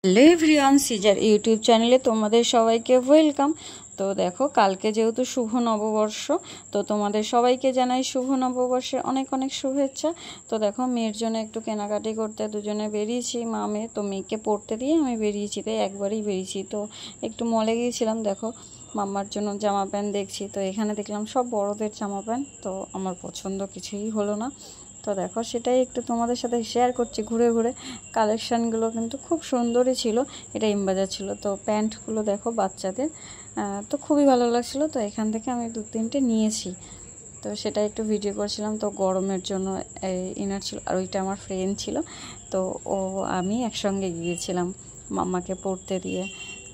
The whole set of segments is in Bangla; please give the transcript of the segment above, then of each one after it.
হ্যালো এভরিওয়ান, সিজার ইউটিউব চ্যানেলে তোমাদের সবাইকে ওয়েলকাম। তো দেখো, কালকে যেহেতু শুভ নববর্ষ, তো তোমাদের সবাইকে জানাই শুভ নববর্ষের অনেক অনেক শুভেচ্ছা। তো দেখো, মেয়ের জন্য একটু কেনাকাটি করতে দুজনে বেরিয়েছি, মা মেয়ে। তো মেয়েকে পড়তে দিয়ে আমি বেরিয়েছি, তাই একবারই বেরিয়েছি। তো একটু মলে গিয়েছিলাম, দেখো মাম্মার জন্য জামা প্যান্ট দেখছি। তো এখানে দেখলাম সব বড়দের জামা প্যান্ট, তো আমার পছন্দ কিছুই হলো না। তো দেখো, সেটাই একটু তোমাদের সাথে শেয়ার করছি ঘুরে ঘুরে। কালেকশানগুলো কিন্তু খুব সুন্দরই ছিল। এটা ইমবাজার ছিল। তো প্যান্টগুলো দেখো বাচ্চাদের, তো খুবই ভালো লাগছিলো। তো এখান থেকে আমি 2-3টে নিয়েছি। তো সেটা একটু ভিডিও করছিলাম। তো গরমের জন্য ইনার ছিল, আর ওইটা আমার ফ্রেন্ড ছিল। তো আমি একসঙ্গে গিয়েছিলাম মাম্মাকে পড়তে দিয়ে।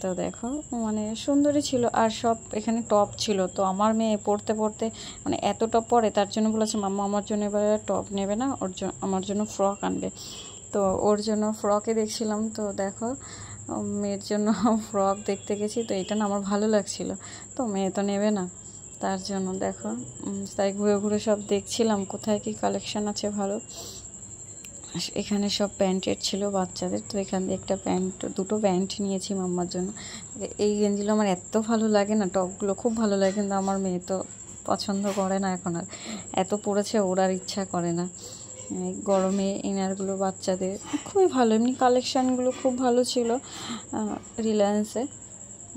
তো দেখো, মানে সুন্দরই ছিল। আর সব এখানে টপ ছিল। তো আমার মেয়ে পড়তে পড়তে মানে এত টপ পরে, তার জন্য বলেছে মাম্মা আমার জন্য এবারে টপ নেবে না, আমার জন্য ফ্রক আনবে। তো ওর জন্য ফ্রকে দেখছিলাম। তো দেখো, মেয়ের জন্য ফ্রক দেখতে গেছি। তো এটা না আমার ভালো লাগছিল, তো মেয়ে তো নেবে না, তার জন্য দেখো তাই ঘুরে ঘুরে সব দেখছিলাম কোথায় কি কালেকশান আছে ভালো। এখানে সব প্যান্টের ছিল বাচ্চাদের। তো এখান থেকে একটা দুটো প্যান্ট নিয়েছি মাম্মার জন্য। এই গেঞ্জিগুলো আমার এত ভালো লাগে না, টপগুলো খুব ভালো লাগে, কিন্তু আমার মেয়ে তো পছন্দ করে না এখন, আর এত পড়েছে ওর আর ইচ্ছা করে না। গরমে ইনারগুলো বাচ্চাদের খুবই ভালো, এমনি কালেকশানগুলো খুব ভালো ছিল রিলায়েন্সে।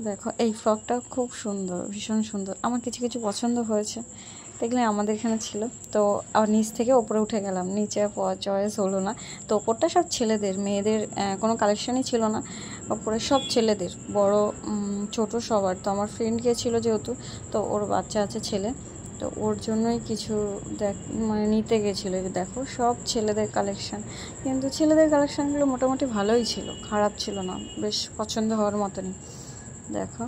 দেখো, এই ফ্রকটা খুব সুন্দর, ভীষণ সুন্দর, আমার কিছু কিছু পছন্দ হয়েছে। দেখলে আমাদের এখানে ছিল। তো আবার নিচ থেকে ওপরে উঠে গেলাম, নিচে চয়েস হলো না। তো ওপরটা সব ছেলেদের, মেয়েদের কোনো কালেকশানই ছিল না। ওপরে সব ছেলেদের, বড় ছোট সবার। তো আমার ফ্রেন্ড গিয়েছিলো যেহেতু, তো ওর বাচ্চা আছে ছেলে, তো ওর জন্যই কিছু মানে নিতে গেছিলো। দেখো সব ছেলেদের কালেকশান, কিন্তু ছেলেদের কালেকশানগুলো মোটামুটি ভালোই ছিল, খারাপ ছিল না, বেশ পছন্দ হওয়ার মতনই। দেখো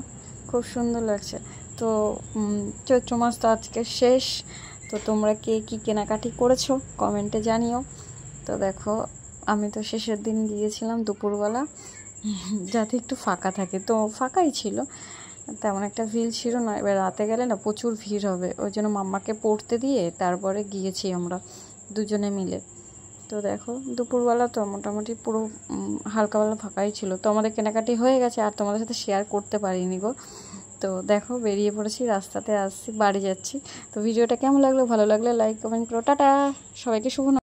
খুব সুন্দর লাগছে। তো চৈত্র মাস তো আজকে শেষ। তো তোমরা কে কী কেনাকাটি করেছো কমেন্টে জানিও। তো দেখো, আমি তো শেষের দিন গিয়েছিলাম দুপুরবেলা, যাতে একটু ফাঁকা থাকে। তো ফাঁকাই ছিল, তেমন একটা ভিড় ছিল না। এবার রাতে গেলে না প্রচুর ভিড় হবে, ওই জন্য মাম্মাকে পড়তে দিয়ে তারপরে গিয়েছি আমরা দুজনে মিলে। তো দেখো, দুপুরবেলা তো মোটামুটি পুরো হালকাবেলা ফাঁকাই ছিল। তো আমাদের কেনাকাটি হয়ে গেছে, আর তোমাদের সাথে শেয়ার করতে পারিনি গো। তো দেখো, বেরিয়ে পড়েছি, রাস্তাতে আসছি, বাড়ি যাচ্ছি। তো ভিডিওটা কেমন লাগলো, ভালো লাগলে লাইক কমেন্ট করো। টাটা, সবাইকে শুভ